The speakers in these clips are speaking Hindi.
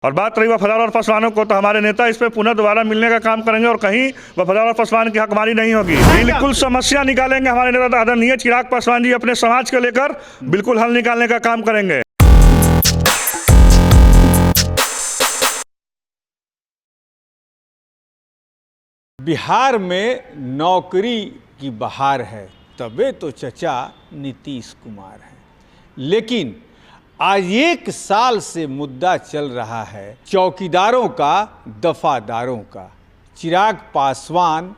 और बात रही वफादार और पासवानों को, तो हमारे नेता इस पर पुनः दोबारा मिलने का काम करेंगे और कहीं वफादार और पासवान की हकमारी नहीं होगी। बिल्कुल समस्या निकालेंगे। हमारे नेता आदरणीय चिराग पासवान जी अपने समाज को लेकर बिल्कुल हल निकालने का काम करेंगे। बिहार में नौकरी की बहार है, तबे तो चचा नीतीश कुमार हैं। लेकिन आज 1 साल से मुद्दा चल रहा है चौकीदारों का, दफादारों का। चिराग पासवान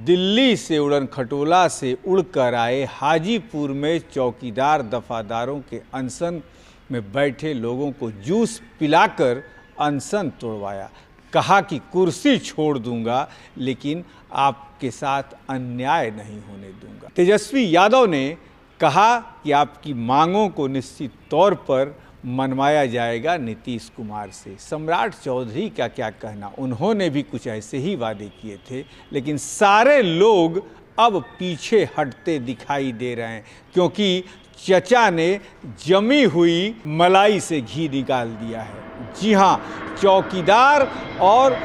दिल्ली से उड़न खटोला से उड़कर आए, हाजीपुर में चौकीदार दफादारों के अनशन में बैठे लोगों को जूस पिलाकर अनशन तोड़वाया। कहा कि कुर्सी छोड़ दूंगा लेकिन आपके साथ अन्याय नहीं होने दूंगा। तेजस्वी यादव ने कहा कि आपकी मांगों को निश्चित तौर पर मनवाया जाएगा नीतीश कुमार से। सम्राट चौधरी का क्या कहना, उन्होंने भी कुछ ऐसे ही वादे किए थे, लेकिन सारे लोग अब पीछे हटते दिखाई दे रहे हैं क्योंकि चचा ने जमी हुई मलाई से घी निकाल दिया है। जी हाँ, चौकीदार और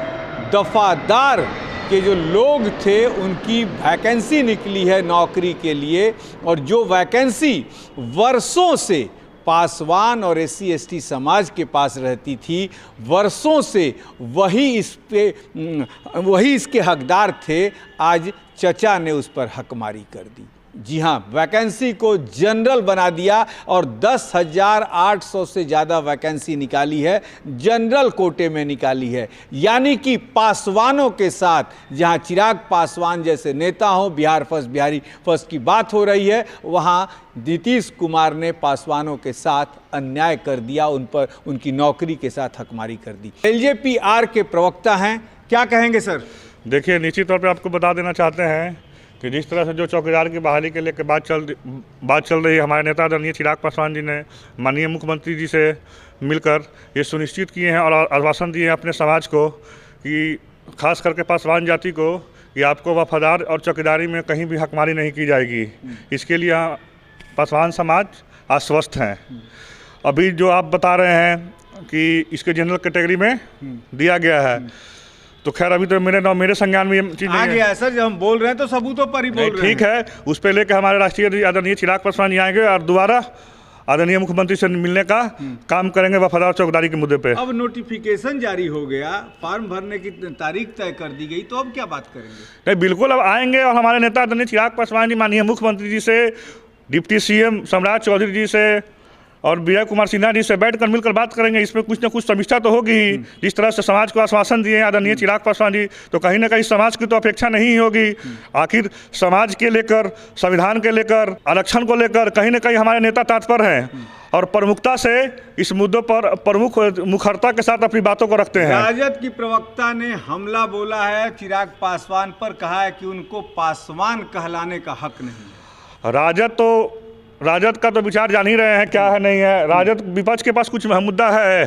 दफादार के जो लोग थे उनकी वैकेंसी निकली है नौकरी के लिए, और जो वैकेंसी वर्षों से पासवान और SC ST समाज के पास रहती थी, वर्षों से वही इसके हकदार थे। आज चचा ने उस पर हकमारी कर दी। जी हाँ, वैकेंसी को जनरल बना दिया और 10,800 से ज़्यादा वैकेंसी निकाली है, जनरल कोटे में निकाली है। यानी कि पासवानों के साथ जहाँ चिराग पासवान जैसे नेता हो, बिहार फर्स्ट, बिहारी फर्स्ट की बात हो रही है, वहाँ नीतीश कुमार ने पासवानों के साथ अन्याय कर दिया, उन पर उनकी नौकरी के साथ हकमारी कर दी। LJPR के प्रवक्ता हैं, क्या कहेंगे सर? देखिए, निश्चित तौर पर आपको बता देना चाहते हैं कि जिस तरह से जो चौकीदार की बहाली के लेकर बात चल रही है, हमारे नेता आदरणीय चिराग पासवान जी ने माननीय मुख्यमंत्री जी से मिलकर ये सुनिश्चित किए हैं और आश्वासन दिए हैं अपने समाज को कि खास करके पासवान जाति को कि आपको वफादार और चौकीदारी में कहीं भी हकमारी नहीं की जाएगी। इसके लिए पासवान समाज आश्वस्त हैं। अभी जो आप बता रहे हैं कि इसके जनरल कैटेगरी में दिया गया है, तो खैर अभी तो मेरे संज्ञान में ये चीज़ आ गया है सर। जब हम बोल रहे हैं तो सबूतों पर ही बोल रहे हैं। ठीक है, उस पर लेकर हमारे राष्ट्रीय आदरणीय चिराग पासवान जी आएंगे और दोबारा आदरणीय मुख्यमंत्री से मिलने का काम करेंगे वफादार चौकीदारी के मुद्दे पे। अब नोटिफिकेशन जारी हो गया, फॉर्म भरने की तारीख तय कर दी गई, तो अब क्या बात करेंगे? नहीं, बिल्कुल अब आएंगे और हमारे नेता आदरणीय चिराग पासवान जी माननीय मुख्यमंत्री जी से, डिप्टी CM सम्राट चौधरी जी से और विजय कुमार सिन्हा जी से बैठकर मिलकर बात करेंगे। इसमें कुछ न कुछ समीक्षा तो होगी ही। जिस तरह से समाज को आश्वासन दिए आदरणीय चिराग पासवान जी, तो कहीं ना कहीं समाज की तो अपेक्षा नहीं होगी। आखिर समाज के लेकर, संविधान के लेकर, आरक्षण को लेकर कहीं ना कहीं हमारे नेता तत्पर हैं और प्रमुखता से इस मुद्दों पर मुखरता के साथ अपनी बातों को रखते हैं। राजद की प्रवक्ता ने हमला बोला है चिराग पासवान पर, कहा है कि उनको पासवान कहलाने का हक नहीं। राजद का तो विचार जान ही रहे हैं क्या है नहीं है। राजद विपक्ष के पास कुछ मुद्दा है।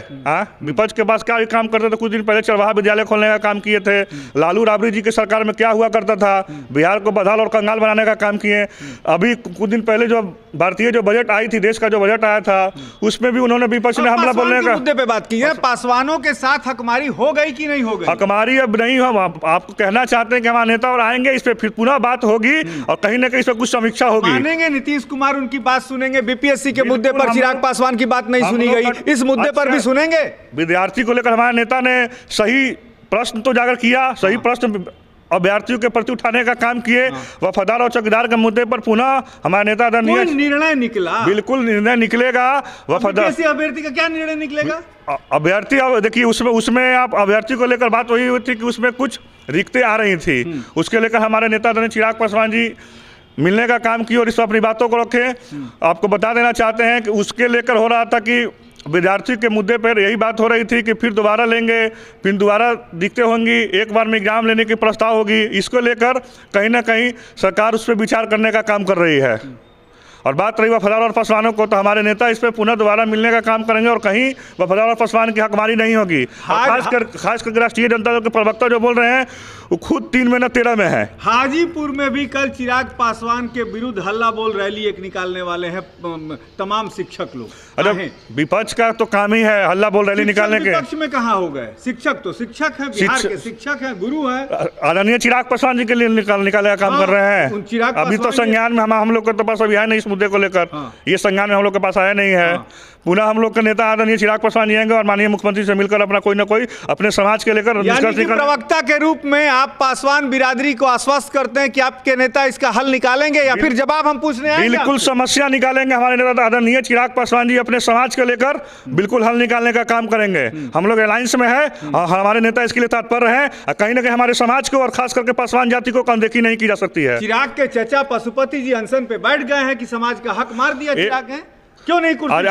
विपक्ष के पास क्या काम करते थे? कुछ दिन पहले चरवाहा विद्यालय खोलने का काम किए थे। लालू राबड़ी जी के सरकार में क्या हुआ करता था? बिहार को बदहाल और कंगाल बनाने का काम किए। अभी कुछ दिन पहले जो भारतीय जो बजट आई थी, देश का जो बजट आया था, उसमें भी उन्होंने विपक्ष ने हमला बोलने का मुद्दे पे बात की है। पासवानों के साथ हकमारी हो गई कि नहीं हो गई? हकमारी अब नहीं हो। आपको कहना चाहते हैं कि हमारे नेता और आएंगे, इस पर फिर पुनः बात होगी और कहीं ना कहीं इस पर कुछ समीक्षा होगी। मानेंगे नीतीश कुमार उनकी बात सुनेंगे? BPSC के मुद्दे पर चिराग पासवान की बात नहीं सुनी गई, इस मुद्दे पर भी सुनेंगे? विद्यार्थी को लेकर हमारे नेता ने सही प्रश्न तो जाकर किया, सही प्रश्न अभ्यर्थियों के प्रति उठाने का काम किए। वफादार और चौकीदार के मुद्दे पर पुनः हमारे नेता आदरणीय निर्णय निकला। बिल्कुल निर्णय निकलेगा। वफादार अभ्यर्थी का क्या निर्णय निकलेगा? अभ्यर्थी, देखिए उसमें आप अभ्यर्थी को लेकर बात वही हुई थी कि उसमें कुछ रिक्तें आ रही थी। उसके लेकर हमारे नेता आदरणीय चिराग पासवान जी मिलने का काम किया और इस पर अपनी बातों को रखें। आपको बता देना चाहते हैं कि उसके लेकर हो रहा था कि विद्यार्थी के मुद्दे पर यही बात हो रही थी कि फिर दोबारा लेंगे, फिर दोबारा दिक्कतें होंगी, एक बार में एग्जाम लेने की प्रस्ताव होगी। इसको लेकर कहीं ना कहीं सरकार उस पर विचार करने का काम कर रही है और बात रही वफादार और पासवानों को, तो हमारे नेता इस पर पुनः दोबारा मिलने का काम करेंगे और कहीं वफादार और पासवान की हकमारी नहीं होगी। खासकर राष्ट्रीय जनता दल के प्रवक्ता जो बोल रहे हैं वो खुद 3 महीना 13 में है। हाजीपुर में भी कल चिराग पासवान के विरुद्ध हल्ला बोल रैली एक निकालने वाले हैं तमाम शिक्षक लोग। अरे विपक्ष का तो काम ही है हल्ला बोल रैली निकालने के। विपक्ष में कहाँ हो गए? शिक्षक तो शिक्षक हैं, बिहार के शिक्षक हैं, गुरु हैं। आदरणीय चिराग पासवान जी के लिए निकालने का काम कर रहे हैं। अभी तो संज्ञान में हम लोग के तो पास अभी है नहीं इस मुद्दे को लेकर। ये संज्ञान में हम लोग के पास आया नहीं है। पुनः हम लोग के नेता आदरणीय चिराग पासवान जी आएंगे और माननीय मुख्यमंत्री से मिलकर अपना कोई ना कोई अपने समाज के लेकर प्रवक्ता के रूप में आप पासवान बिरादरी को आश्वस्त करते हैं कि आपके नेता इसका हल निकालेंगे या फिर जवाब हम पूछने आएंगे? बिल्कुल समस्या निकालेंगे। हमारे नेता आदरणीय चिराग पासवान जी अपने समाज को लेकर बिल्कुल हल निकालने का काम करेंगे। हम लोग अलायंस में है और हमारे नेता इसके लिए तत्पर हैं। कहीं ना कहीं हमारे समाज को और खास करके पासवान जाति को अनदेखी नहीं की जा सकती है। चिराग के चचा पशुपति जी अनशन पे बैठ गए हैं कि समाज का हक मार दिया चिराग है, क्यों नहीं कुर्सी?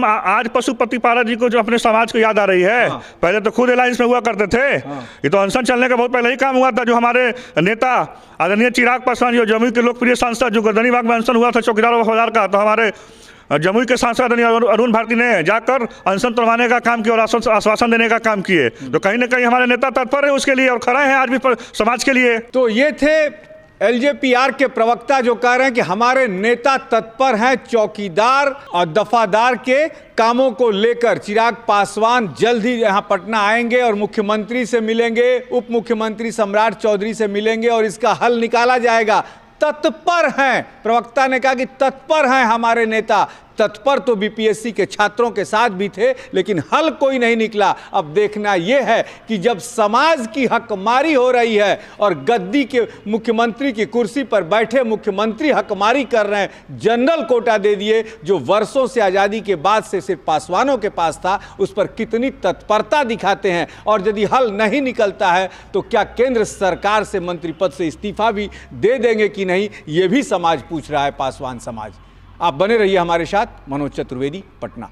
आज पशुपति पारा जी को जो अपने समाज को याद आ रही है। पहले तो खुद अलायंस में हुआ करते थे। ये तो अनशन चलने का बहुत पहले ही काम हुआ था। जो हमारे नेता आदरणीय चिराग पासवान जो जमुई के लोकप्रिय सांसद जो गर्दनी बाग में अनशन हुआ था चौकीदार और वफादार का, तो हमारे जमुई के सांसद अरुण भारती ने जाकर अनशन तोड़वाने का काम किया और आश्वासन देने का काम किए। तो कहीं ना कहीं हमारे नेता तत्पर है उसके लिए और खड़े हैं आज भी समाज के लिए। तो ये थे एलजेपीआर के प्रवक्ता जो कह रहे हैं कि हमारे नेता तत्पर हैं चौकीदार और दफादार के कामों को लेकर। चिराग पासवान जल्द ही यहां पटना आएंगे और मुख्यमंत्री से मिलेंगे, उप मुख्यमंत्री सम्राट चौधरी से मिलेंगे और इसका हल निकाला जाएगा। तत्पर हैं, प्रवक्ता ने कहा कि तत्पर हैं हमारे नेता। तत्पर तो बीपीएससी के छात्रों के साथ भी थे, लेकिन हल कोई नहीं निकला। अब देखना यह है कि जब समाज की हकमारी हो रही है और गद्दी के मुख्यमंत्री की कुर्सी पर बैठे मुख्यमंत्री हकमारी कर रहे हैं, जनरल कोटा दे दिए जो वर्षों से आज़ादी के बाद से सिर्फ पासवानों के पास था, उस पर कितनी तत्परता दिखाते हैं। और यदि हल नहीं निकलता है तो क्या केंद्र सरकार से मंत्री पद से इस्तीफा भी दे देंगे कि नहीं, ये भी समाज पूछ रहा है, पासवान समाज। आप बने रहिए हमारे साथ। मनोज चतुर्वेदी, पटना।